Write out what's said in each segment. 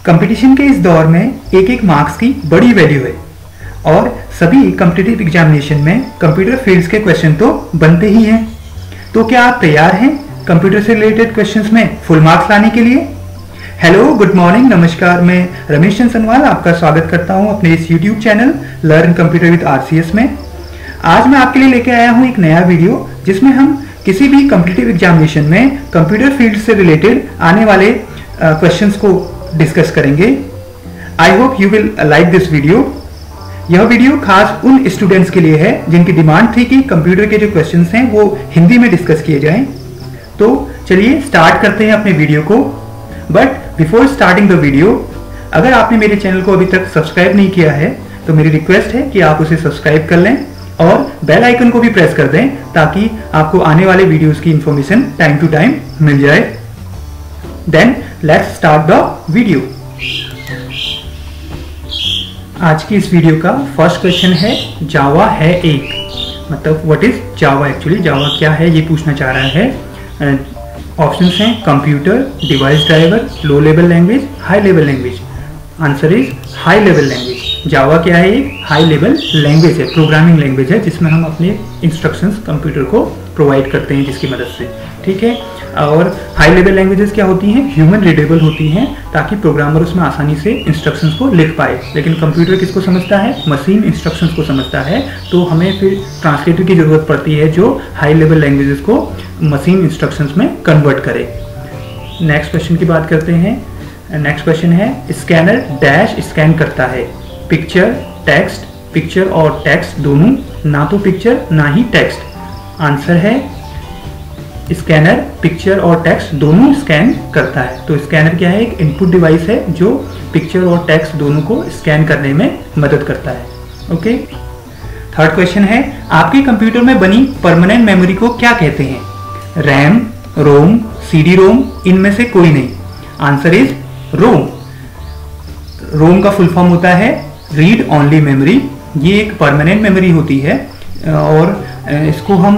Competition के इस दौर में एक एक मार्क्स की बड़ी वैल्यू है और सभी कॉम्पिटिटिव एग्जामिनेशन में कंप्यूटर फील्ड्स के क्वेश्चन तो बनते ही हैं। तो क्या आप तैयार हैं कंप्यूटर से रिलेटेड क्वेश्चंस में फुल मार्क्स लाने के लिए? हेलो, गुड मॉर्निंग, नमस्कार। मैं रमेश चंद्र सनवाल आपका स्वागत करता हूं अपने इस YouTube channel learn computer with RCS में। आज मैं आपके लिए लेके आया हूं एक नया वीडियो जिसमें हम किसी भी कॉम्पिटिटिव एग्जामिनेशन में कंप्यूटर फील्ड से रिलेटेड आने वाले क्वेश्चंस को डिस्कस करेंगे। I hope you will like this video. यह वीडियो खास उन स्टूडेंट्स के लिए है जिनकी डिमांड थी कि कंप्यूटर के जो क्वेश्चंस हैं वो हिंदी में डिस्कस किए जाएं। तो चलिए स्टार्ट करते हैं अपने वीडियो को। But before starting the video, अगर आपने मेरे चैनल को अभी तक सब्सक्राइब नहीं किया है तो मेरी रिक्वेस्ट है कि आप उसे सब्सक्राइब कर लें और बेल आइकन को भी प्रेस कर दें ताकि आपको आने वाले वीडियोस की इंफॉर्मेशन टाइम टू टाइम मिल जाए। Then let's start the video. आज की इस वीडियो का फर्स्ट क्वेश्चन है जावा है एक, मतलब what is Java. Actually Java क्या है ये पूछना चाह रहा है। ऑप्शंस हैं computer, device driver, low level language, high level language. Answer is high level language. Java क्या है? एक हाई लेवल लैंग्वेज है, प्रोग्रामिंग लैंग्वेज है जिसमें हम अपने इंस्ट्रक्शंस कंप्यूटर को प्रोवाइड करते हैं जिसकी मदद से, ठीक है। और हाई लेवल लैंग्वेजेस क्या होती हैं? ह्यूमन रीडेबल होती हैं ताकि प्रोग्रामर उसमें आसानी से इंस्ट्रक्शंस को लिख पाए। लेकिन कंप्यूटर किसको समझता है? मशीन इंस्ट्रक्शंस को समझता है। तो हमें फिर ट्रांसलेटर की जरूरत पड़ती है जो हाई लेवल लैंग्वेजेस को मशीन इंस्ट्रक्शंस में कन्वर्ट करे। नेक्स्ट क्वेश्चन की बात करते हैं। नेक्स्ट क्वेश्चन है स्कैनर डैश स्कैन करता है पिक्चर, टेक्स्ट, पिक्चर और टेक्स्ट दोनों, ना तो पिक्चर ना ही टेक्स्ट। आंसर है स्कैनर पिक्चर और टेक्स्ट दोनों स्कैन करता है। तो स्कैनर क्या है? एक इनपुट डिवाइस है जो पिक्चर और टेक्स्ट दोनों को स्कैन करने में मदद करता है। ओके। थर्ड क्वेश्चन है आपके कंप्यूटर में बनी परमानेंट मेमोरी को क्या कहते हैं? रैम, रोम, सीडी रोम, इनमें से कोई नहीं। आंसर इज रोम। रोम का फुल फॉर्म होता है रीड ओनली मेमोरी। ये एक परमानेंट मेमोरी होती है और इसको हम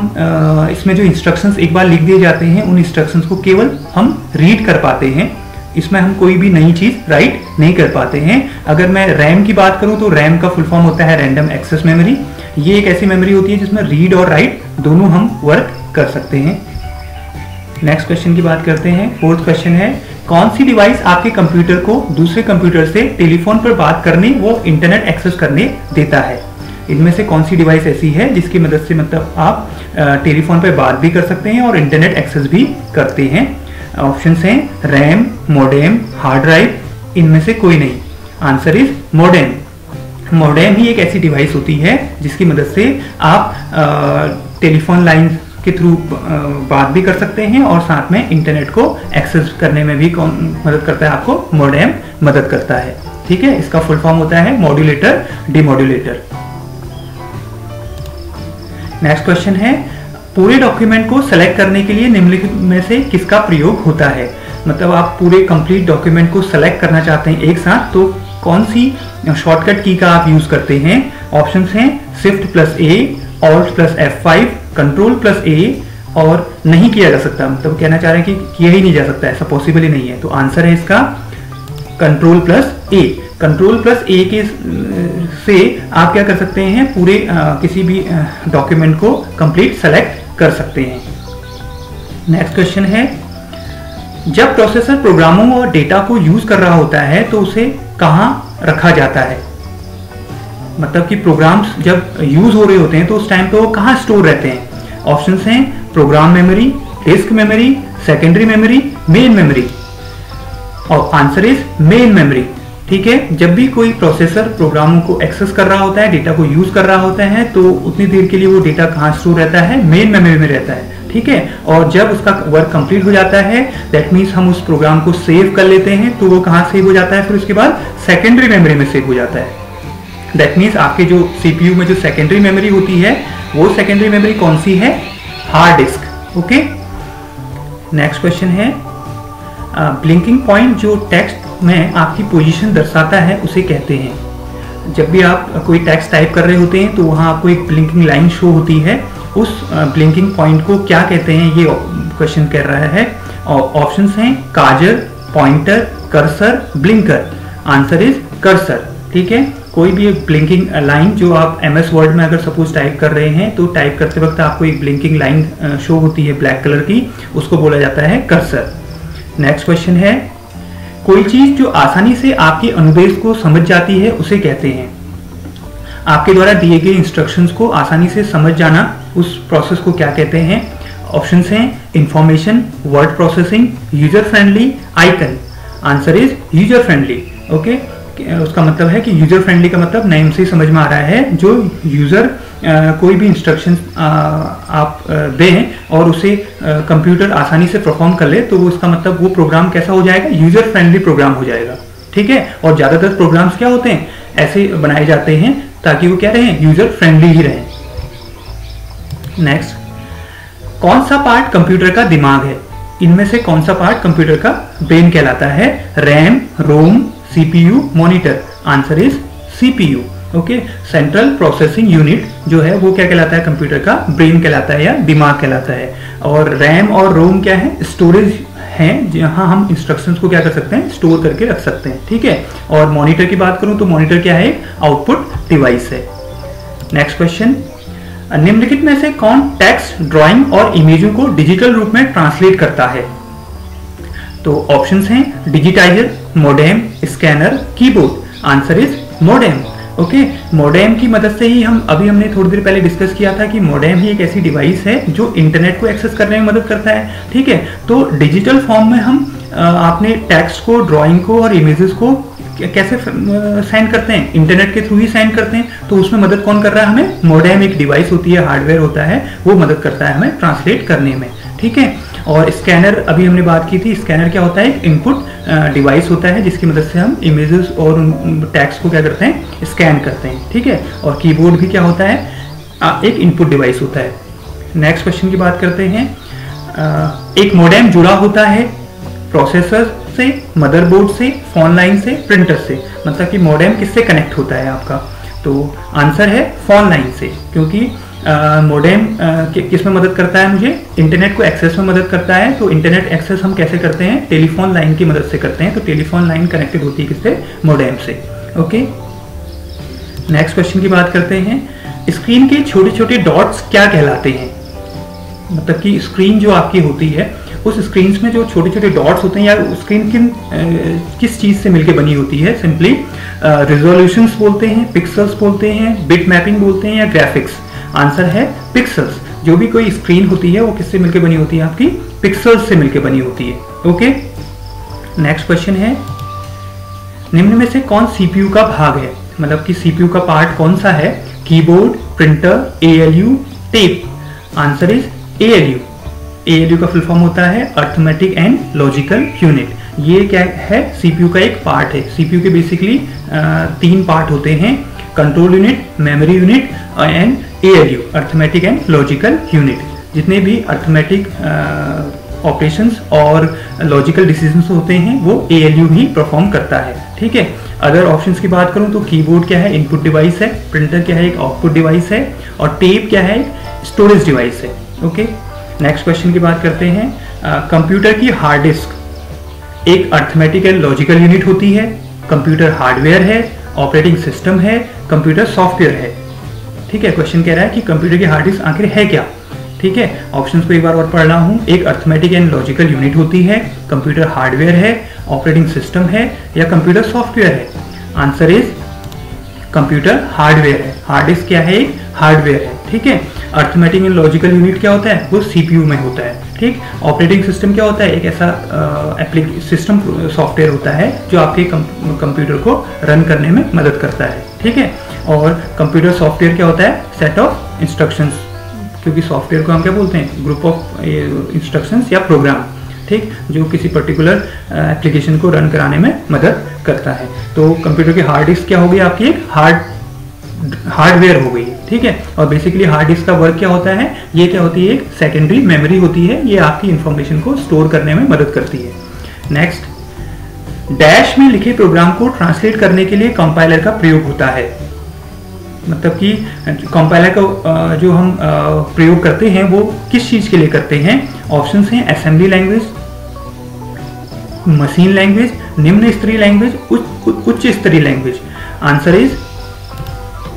इसमें जो इंस्ट्रक्शंस एक बार लिख दिए जाते हैं उन इंस्ट्रक्शंस को केवल हम रीड कर पाते हैं। इसमें हम कोई भी नई चीज राइट नहीं कर पाते हैं। अगर मैं रैम की बात करूं तो रैम का फुल फॉर्म होता है रैंडम एक्सेस मेमोरी। ये एक ऐसी मेमोरी होती है जिसमें रीड और राइट दोनों हम वर्क कर सकते हैं। नेक्स्ट क्वेश्चन की बात करते हैं। फोर्थ क्वेश्चन है कौन सी डिवाइस आपके कंप्यूटर को दूसरे कंप्यूटर से टेलीफोन पर बात करने व इंटरनेट एक्सेस करने देता है? इनमें से कौन सी डिवाइस ऐसी है जिसकी मदद से मतलब आप टेलीफोन पर बात भी कर सकते हैं और इंटरनेट एक्सेस भी करते हैं? ऑप्शंस हैं रैम, मॉडेम, हार्ड ड्राइव, इनमें से कोई नहीं। Answer is modem. मॉडेम ही एक ऐसी डिवाइस होती है जिसकी मदद से आप टेलीफोन लाइन के थ्रू बात भी कर सकते हैं और साथ में इंटरनेट को एक्सेस करने में भी कौन मदद करता है? आपको मॉडेम मदद करता है, ठीक है। इसका फुल फॉर्म होता है मॉड्यूलेटर, डिमॉड्यूलेटर। नेक्स्ट क्वेश्चन है पूरे डॉक्यूमेंट को सेलेक्ट करने के लिए निम्नलिखित में से किसका प्रयोग होता है? मतलब आप पूरे कंप्लीट डॉक्यूमेंट को सेलेक्ट करना चाहते हैं एक साथ, तो कौन सी शॉर्टकट की का आप यूज करते हैं? ऑप्शंस हैं shift plus A, alt plus F5, control plus A और नहीं किया जा सकता। मतलब कहना चाह रहे हैं कि किया ही नहीं जा सकता, ऐसा पॉसिबल ही नहीं है। तो आंसर है इसका कंट्रोल प्लस ए। कंट्रोल प्लस ए के से आप क्या कर सकते हैं? पूरे किसी भी डॉक्यूमेंट को कंप्लीट सेलेक्ट कर सकते हैं। नेक्स्ट क्वेश्चन है जब प्रोसेसर प्रोग्रामों और डेटा को यूज कर रहा होता है तो उसे कहां रखा जाता है? मतलब कि प्रोग्राम्स जब यूज हो रहे होते हैं तो उस टाइम पे वो कहां स्टोर रहते हैं? ऑप्शंस हैं program memory, disk memory, secondary memory, main memory. और आंसर इज मेन मेमोरी, ठीक है। जब भी कोई प्रोसेसर प्रोग्रामों को एक्सेस कर रहा होता है, डेटा को यूज कर रहा होता है, तो उतनी देर के लिए वो डेटा कहां स्टोर रहता है? मेन मेमोरी में रहता है, ठीक है। और जब उसका वर्क कंप्लीट हो जाता है दैट मीन्स हम उस प्रोग्राम को सेव कर लेते हैं, तो वो कहां सेव हो जाता है? फिर उसके बाद सेकेंडरी मेमोरी में सेव हो जाता है। दैट मीन्स आपके जो सीपीयू में जो सेकेंडरी मेमोरी होती है वो सेकेंडरी मेमोरी कौन सी है? Hard disk. Okay. Next question है ब्लिंकिंग पॉइंट जो टेक्स्ट में आपकी पोजीशन दर्शाता है उसे कहते हैं। जब भी आप कोई टेक्स्ट टाइप कर रहे होते हैं तो वहां आपको एक ब्लिंकिंग लाइन शो होती है, उस ब्लिंकिंग पॉइंट को क्या कहते हैं ये क्वेश्चन कर रहा है। ऑप्शंस हैं काजर, pointer, cursor, blinker. Answer is cursor. ठीक है, कोई भी एक ब्लिंकिंग लाइन जो आप MS वर्ड में अगर सपोज टाइप कर रहे हैं तो टाइप करते वक्त आपको एक ब्लिंकिंग लाइन शो होती है ब्लैक कलर की, उसको बोला जाता है कर्सर। नेक्स्ट क्वेश्चन है, कोई चीज जो आसानी से आपके अनुदेश को समझ जाती है उसे कहते हैं। आपके द्वारा दिए गए इंस्ट्रक्शंस को आसानी से समझ जाना, उस प्रोसेस को क्या कहते हैं? ऑप्शंस हैं information, word processing, user friendly, icon. Answer is user friendly. Okay, उसका मतलब है कि यूजर फ्रेंडली का मतलब नेम से ही समझ में आ रहा है, जो यूजर कोई भी इंस्ट्रक्शन आप दें और उसे कंप्यूटर आसानी से परफॉर्म कर ले तो उसका मतलब वो प्रोग्राम कैसा हो जाएगा? यूजर फ्रेंडली प्रोग्राम हो जाएगा। ठीक है, और ज्यादातर प्रोग्राम्स क्या होते हैं? ऐसे बनाए जाते हैं ताकि वो क्या रहे? यूजर फ्रेंडली ही रहे। नेक्स्ट, कौन सा पार्ट कंप्यूटर का दिमाग है? इनमें से कौन सा पार्ट कंप्यूटर का ब्रेन कहलाता है? RAM, ROM, CPU, monitor. Answer is CPU। Okay, central processing unit जो है वो क्या कहलाता है? कंप्यूटर का ब्रेन कहलाता है या दिमाग कहलाता है। और रैम और रोम क्या है? स्टोरेज हैं जहां हम इंस्ट्रक्शंस को क्या कर सकते हैं? स्टोर करके रख सकते हैं। ठीक है, और मॉनिटर की बात करूं तो मॉनिटर क्या है? आउटपुट डिवाइस है। नेक्स्ट क्वेश्चन, निम्नलिखित में से कौन टेक्स्ट, ड्राइंग और इमेजों को डिजिटल रूप में ट्रांसलेट करता है? तो ऑप्शंस हैं digitiser, modem, scanner, keyboard. Answer is modem. Okay, modem की मदद से ही हमने थोड़ी देर पहले डिस्कस किया था कि मोडेम ही एक ऐसी डिवाइस है जो इंटरनेट को एक्सेस करने में मदद करता है। ठीक है, तो डिजिटल फॉर्म में हम आपने टेक्स्ट को, ड्राइंग को और इमेजेस को कैसे सेंड करते हैं? इंटरनेट के थ्रू ही सेंड करते हैं। तो उसमें मदद कौन कर रहा है हमें? मोडेम एक डिवाइस होती है, हार्डवेयर होता है, वो मदद करता है हमें ट्रांसलेट करने में। ठीक है, और स्कैनर अभी हमने बात की थी। स्कैनर क्या होता है? एक इनपुट डिवाइस होता है जिसकी मदद से हम इमेजेस और टेक्स्ट को क्या करते हैं? स्कैन करते हैं। ठीक है, और कीबोर्ड भी क्या होता है? एक इनपुट डिवाइस होता है। नेक्स्ट क्वेश्चन की बात करते हैं। एक मोडेम जुड़ा होता है प्रोसेसर से, मदरबोर्ड से, फोन लाइन से, प्रिंटर से। मतलब कि मोडेम किससे कनेक्ट होता है आपका? तो आंसर है फोन लाइन से, क्योंकि मोडेम किस में मदद करता है? मुझे इंटरनेट को एक्सेस में मदद करता है। तो इंटरनेट एक्सेस हम कैसे करते हैं? टेलीफोन लाइन की मदद से करते हैं। तो टेलीफोन लाइन कनेक्टेड होती है किससे? मोडेम से। ओके, नेक्स्ट क्वेश्चन की बात करते हैं। स्क्रीन के छोटे छोटे डॉट्स क्या कहलाते हैं? मतलब कि स्क्रीन जो आपकी होती है, उस स्क्रीन में जो छोटे छोटे डॉट्स होते हैं या स्क्रीन किस चीज से मिलकर बनी होती है? सिंपली रिजोल्यूशंस बोलते हैं, पिक्सल्स बोलते हैं, बिट मैपिंग बोलते हैं या ग्राफिक्स। आंसर है पिक्सल्स। जो भी कोई स्क्रीन होती है वो किससे मिलकर बनी होती है? आपकी पिक्सल्स से मिलकर बनी होती है। ओके, नेक्स्ट क्वेश्चन है, निम्न में से कौन CPU का भाग है? मतलब कि CPU का पार्ट कौन सा है? Keyboard, printer, ALU, tape. Answer is ALU। ALU का फुल फॉर्म होता है अर्थमेटिक एंड लॉजिकल यूनिट। ये क्या है? CPU का एक पार्ट है। CPU के बेसिकली 3 पार्ट होते हैं, control unit, memory unit and ALU, arithmetic and logical unit. जितने भी अर्थमेटिक ऑपरेशंस और लॉजिकल डिसीजंस होते हैं वो ALU ही परफॉर्म करता है। ठीक है, अदर ऑप्शंस की बात करूं तो कीबोर्ड क्या है? इनपुट डिवाइस है, प्रिंटर क्या है? एक आउटपुट डिवाइस है, और टेप क्या है? स्टोरेज डिवाइस है। ओके, नेक्स्ट क्वेश्चन की बात करते हैं। कंप्यूटर की हार्ड डिस्क एक अर्थमेटिक एंड लॉजिकल यूनिट होती है, कंप्यूटर हार्डवेयर है, ऑपरेटिंग सिस्टम है, कंप्यूटर सॉफ्टवेयर है। ठीक है, क्वेश्चन कह रहा है कि कंप्यूटर की हार्ड डिस्क आखिर है क्या? ठीक है, ऑप्शंस को एक बार और पढ़ रहा हूं। एक अर्थमेटिक एंड लॉजिकल यूनिट होती है, कंप्यूटर हार्डवेयर है, ऑपरेटिंग सिस्टम है या कंप्यूटर सॉफ्टवेयर है। आंसर इज कंप्यूटर हार्डवेयर है। हार्ड डिस्क क्या है? एक हार्डवेयर है। ठीक है, अर्थमेटिक एंड लॉजिकल यूनिट क्या होता है? वो CPU में होता है। ठीक, ऑपरेटिंग सिस्टम क्या होता है? एक ऐसा सिस्टम सॉफ्टवेयर होता है जो आपके कंप्यूटर को रन करने में मदद करता है। ठीक है, और कंप्यूटर सॉफ्टवेयर क्या होता है? सेट ऑफ इंस्ट्रक्शंस, क्योंकि सॉफ्टवेयर को हम क्या बोलते हैं? ग्रुप ऑफ इंस्ट्रक्शंस या प्रोग्राम। ठीक, जो किसी पर्टिकुलर एप्लीकेशन को रन कराने में मदद करता है। तो कंप्यूटर की हार्ड डिस्क क्या होगी? आपकी एक हार्डवेयर हो गई। ठीक है, और बेसिकली हार्ड डिस्क का वर्क क्या होता है? ये क्या होती है? एक सेकेंडरी मेमोरी होती है, ये आपकी इंफॉर्मेशन को स्टोर करने में मदद करती है। नेक्स्ट, डैश में लिखे प्रोग्राम को ट्रांसलेट करने के लिए कंपाइलर का प्रयोग होता है। मतलब कि कंपाइलर का जो हम प्रयोग करते हैं वो किस चीज के लिए करते हैं? ऑप्शंस हैं असेंबली लैंग्वेज, मशीन लैंग्वेज, निम्न स्तरीय लैंग्वेज, उच्च स्तरीय लैंग्वेज? आंसर इज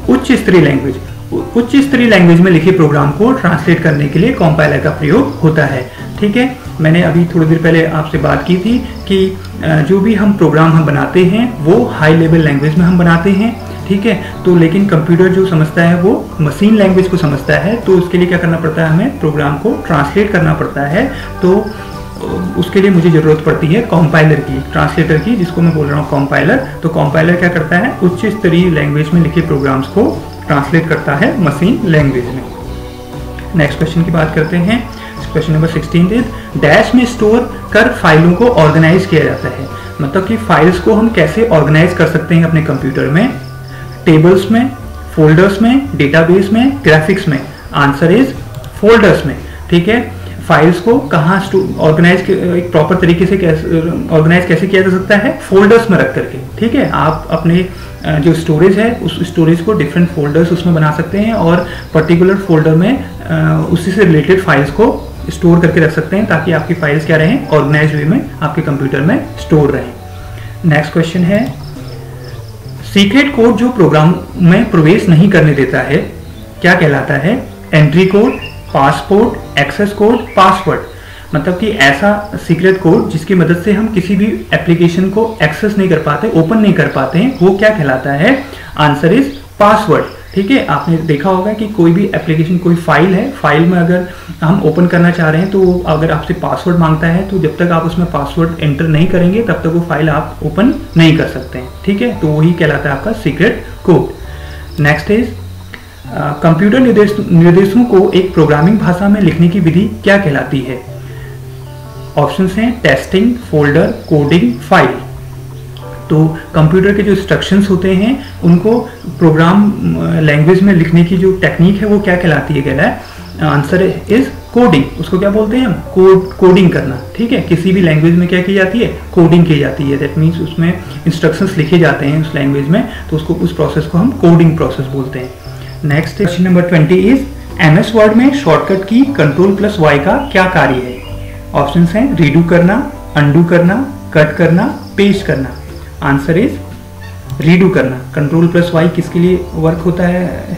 उच्च स्तरीय लैंग्वेज। उच्च स्तरीय लैंग्वेज में लिखे प्रोग्राम को ट्रांसलेट करने के लिए कंपाइलर का प्रयोग होता है। ठीक है, मैंने अभी थोड़ी देर पहले आपसे बात की थी कि जो भी हम प्रोग्राम हम बनाते हैं वो हाई लेवल लैंग्वेज में हम बनाते हैं। ठीक है, तो लेकिन कंप्यूटर जो समझता है वो मशीन लैंग्वेज को समझता है, तो उसके लिए क्या करना पड़ता है, हमें प्रोग्राम को ट्रांसलेट करना पड़ता है। तो उसके लिए मुझे ज़रूरत पड़ती है कंपाइलर की, ट्रांसलेटर की, जिसको मैं बोल रहा हूँ कंपाइलर। तो कंपाइलर क्या करता है, उच्च स्तरीय लैंग्वेज में लिखे प्रोग्राम्स को ट्रांसलेट करता है मशीन लैंग्वेज में। नेक्स्ट क्वेश्चन की बात करते हैं। क्वेश्चन नंबर 16 इज डैश में स्टोर कर फाइलों को ऑर्गेनाइज किया जाता है। मतलब कि फाइल्स को हम कैसे ऑर्गेनाइज कर सकते हैं अपने कंप्यूटर में? टेबल्स में, फोल्डर्स में, डेटाबेस में, ग्राफिक्स में? आंसर इज फोल्डर्स में। ठीक है, फाइल्स को कहाँ ऑर्गेनाइज, एक प्रॉपर तरीके से ऑर्गेनाइज कैसे किया जा सकता है? फोल्डर्स में रख करके। ठीक है, आप अपने जो स्टोरेज है उस स्टोरेज को डिफरेंट फोल्डर्स उसमें बना सकते हैं और पर्टिकुलर फोल्डर में उसी से रिलेटेड फाइल्स को स्टोर करके रख सकते हैं, ताकि आपकी फाइल्स क्या रहें, ऑर्गेनाइज्ड वे में आपके कंप्यूटर में स्टोर रहें। नेक्स्ट क्वेश्चन है, सीक्रेट कोड जो प्रोग्राम में प्रवेश नहीं करने देता है क्या कहलाता है? Entry code, passport, access code, password. मतलब कि ऐसा सीक्रेट कोड जिसकी मदद से हम किसी भी एप्लीकेशन को एक्सेस नहीं कर पाते, ओपन नहीं कर पाते हैं, वो क्या कहलाता है? Answer is password. ठीक है, आपने देखा होगा कि कोई भी एप्लीकेशन, कोई फाइल है, फाइल में अगर हम ओपन करना चाह रहे हैं तो अगर आपसे पासवर्ड मांगता है तो जब तक आप उसमें पासवर्ड एंटर नहीं करेंगे तब तक वो फाइल आप ओपन नहीं कर सकते हैं। ठीक है, तो वही कहलाता है आपका secret code. Next is computer निर्देशों को एक प्रोग्रामिंग भाषा में लिखने की विधि क्या कहलाती है? ऑप्शंस हैं टेस्टिंग, फोल्डर, कोडिंग, फाइल। तो कंप्यूटर के जो इंस्ट्रक्शंस होते हैं उनको प्रोग्राम लैंग्वेज में लिखने की जो टेक्निक है वो क्या कहलाती है? कहला है आंसर इज कोडिंग। उसको क्या बोलते हैं हम? कोडिंग करना। ठीक है, किसी भी लैंग्वेज में क्या की जाती है? कोडिंग की जाती है। दैट मीन्स उसमें इंस्ट्रक्शंस लिखे जाते हैं उस लैंग्वेज में, तो उसको उस प्रोसेस को हम कोडिंग प्रोसेस बोलते हैं। Next question number 20 is MS word में शॉर्टकट की Ctrl+Y का क्या कार्य है? ऑप्शंस हैं रीडू करना, अंडू करना, कट करना, पेस्ट करना। आंसर इज रीडू करना। Ctrl+Y किसके लिए वर्क होता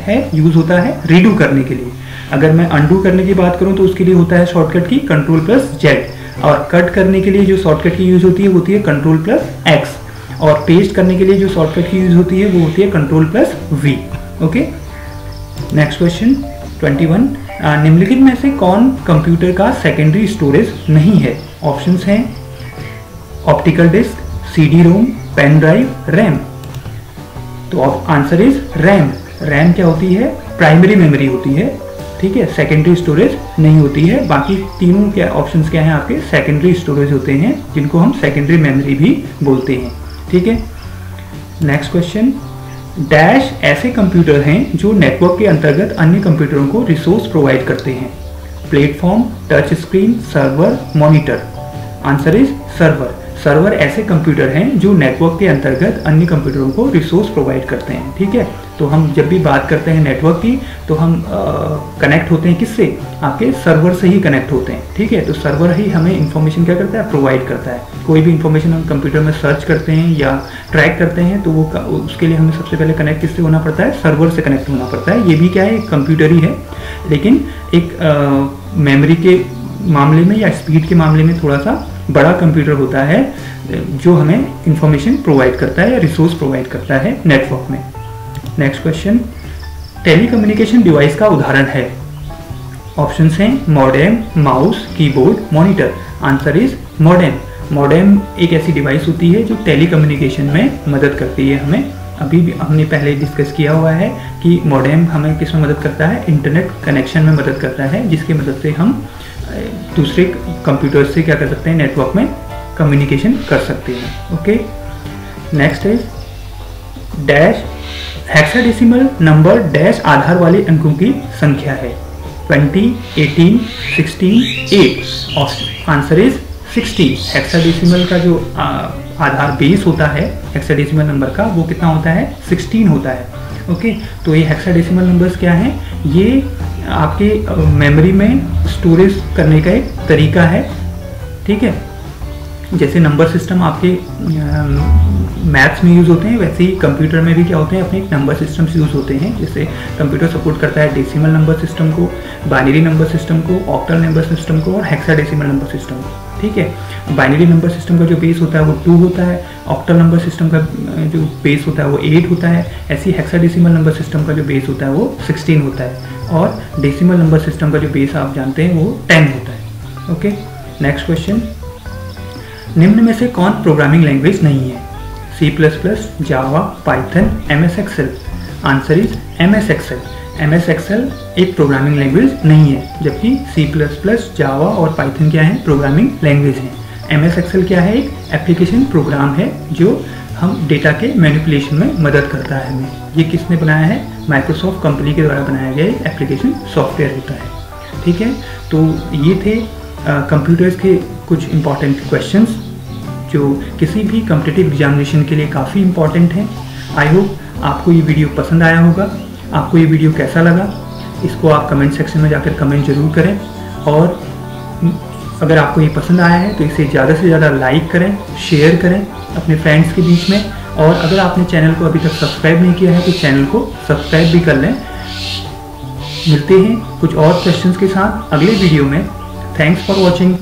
है यूज होता है? रीडू करने के लिए। अगर मैं अंडू करने की बात करूं तो उसके लिए होता है शॉर्टकट की Ctrl+Z, और कट करने के लिए जो शॉर्टकट की यूज होती है वो होती है Ctrl+X, और पेस्ट करने के लिए जो शॉर्टकट की यूज होती है वो होती है Ctrl+V। ओके, नेक्स्ट क्वेश्चन 21, निम्नलिखित में से कौन कंप्यूटर का सेकेंडरी स्टोरेज नहीं है? ऑप्शंस हैं ऑप्टिकल डिस्क, CD रोम, पेन ड्राइव, रैम। तो आंसर इज रैम। रैम क्या होती है? प्राइमरी मेमोरी होती है। ठीक है, सेकेंडरी स्टोरेज नहीं होती है। बाकी तीनों क्या ऑप्शंस क्या हैं आपके? सेकेंडरी स्टोरेज होते हैं, जिनको हम सेकेंडरी मेमोरी भी बोलते हैं। ठीक है, नेक्स्ट क्वेश्चन, डैश ऐसे कंप्यूटर हैं जो नेटवर्क के अंतर्गत अन्य कंप्यूटरों को रिसोर्स प्रोवाइड करते हैं? Platform, touch screen, server, monitor. Answer is server. Server ऐसे कंप्यूटर हैं जो नेटवर्क के अंतर्गत अन्य कंप्यूटरों को रिसोर्स प्रोवाइड करते हैं। ठीक है, तो हम जब भी बात करते हैं नेटवर्क की तो हम कनेक्ट होते हैं किससे? आपके सर्वर से ही कनेक्ट होते हैं। ठीक है, तो सर्वर ही हमें इंफॉर्मेशन क्या करता है? प्रोवाइड करता है। कोई भी इंफॉर्मेशन हम कंप्यूटर में सर्च करते हैं या ट्रैक करते हैं तो वो उसके लिए हमें सबसे पहले कनेक्ट किससे होना पड़ता है? सर्वर से कनेक्ट होना पड़ता है। ये भी क्या है? एक कंप्यूटर ही है, लेकिन एक मेमोरी के मामले में या स्पीड के मामले में थोड़ा सा बड़ा कंप्यूटर होता है जो हमें इंफॉर्मेशन प्रोवाइड करता है या रिसोर्स प्रोवाइड करता है नेटवर्क में। नेक्स्ट क्वेश्चन, टेलीकम्युनिकेशन डिवाइस का उदाहरण है? ऑप्शंस हैं modem, mouse, keyboard, monitor. Answer is modem. Modem एक ऐसी डिवाइस होती है जो टेलीकम्युनिकेशन में मदद करती है हमें। अभी भी हमने पहले डिस्कस किया हुआ है कि मॉडेम हमें किस में मदद करता है? इंटरनेट कनेक्शन में मदद करता है, जिसकी मदद से हम दूसरे कंप्यूटर से क्या कर सकते हैं? नेटवर्क में कम्युनिकेशन कर सकते हैं। Okay, next is dash hexadecimal number dash आधार वाले अंकों की संख्या है? 20, 18, 16, 8। Answer is 16। हेक्साडेसिमल का जो आधार बेस होता है हेक्साडेसिमल नंबर का, वो कितना होता है? 16 होता है। ओके, तो ये हेक्साडेसिमल नंबर्स क्या हैं? ये आपके मेमोरी में स्टोरेज करने का एक तरीका है। ठीक है, जैसे नंबर सिस्टम आपके मैथ्स में यूज़ होते हैं, वैसे ही कंप्यूटर में भी क्या होते हैं, अपने नंबर सिस्टम्स यूज़ होते हैं। जैसे कंप्यूटर सपोर्ट करता है डेसिमल नंबर सिस्टम को, बाइनरी नंबर सिस्टम को, ऑक्टल नंबर सिस्टम को और हेक्साडेसिमल नंबर सिस्टम को। ठीक है, बाइनरी नंबर सिस्टम का जो बेस होता है वो 2 होता है, ऑक्टल नंबर सिस्टम का जो बेस होता है वो 8 होता है, ऐसी हेक्साडेसिमल नंबर सिस्टम का जो बेस होता है वो 16 होता है, और डेसिमल नंबर सिस्टम का जो बेस आप जानते हैं वो 10 होता है। ओके, नेक्स्ट क्वेश्चन, निम्न में से कौन प्रोग्रामिंग लैंग्वेज नहीं है? C++, Java, Python, MS Excel. Answer is MS Excel. MS Excel एक प्रोग्रामिंग लैंग्वेज नहीं है, जबकि C++, जावा और पाइथन क्या है, प्रोग्रामिंग लैंग्वेज हैं। MS एक्सेल क्या है, एक एप्लीकेशन प्रोग्राम है जो हम डेटा के मैनिपुलेशन में मदद करता है हमें। ये किसने बनाया है? माइक्रोसॉफ्ट कंपनी के द्वारा बनाया गया एक एप्लीकेशन सॉफ्टवेयर होता है। ठीक है, तो ये थे कंप्यूटर्स के कुछ इंपॉर्टेंट क्वेश्चंस जो किसी भी कॉम्पिटिटिव एग्जामिनेशन के लिए काफ़ी इंपॉर्टेंट हैं। आई होप आपको ये वीडियो पसंद आया होगा। आपको ये वीडियो कैसा लगा इसको आप कमेंट सेक्शन में जाकर कमेंट जरूर करें, और अगर आपको ये पसंद आया है तो इसे ज़्यादा से ज़्यादा लाइक करें, शेयर करें अपने फ्रेंड्स के बीच में, और अगर आपने चैनल को अभी तक सब्सक्राइब नहीं किया है तो चैनल को सब्सक्राइब भी कर लें। मिलते हैं कुछ और क्वेश्चंस के साथ अगले वीडियो में। Thanks for watching.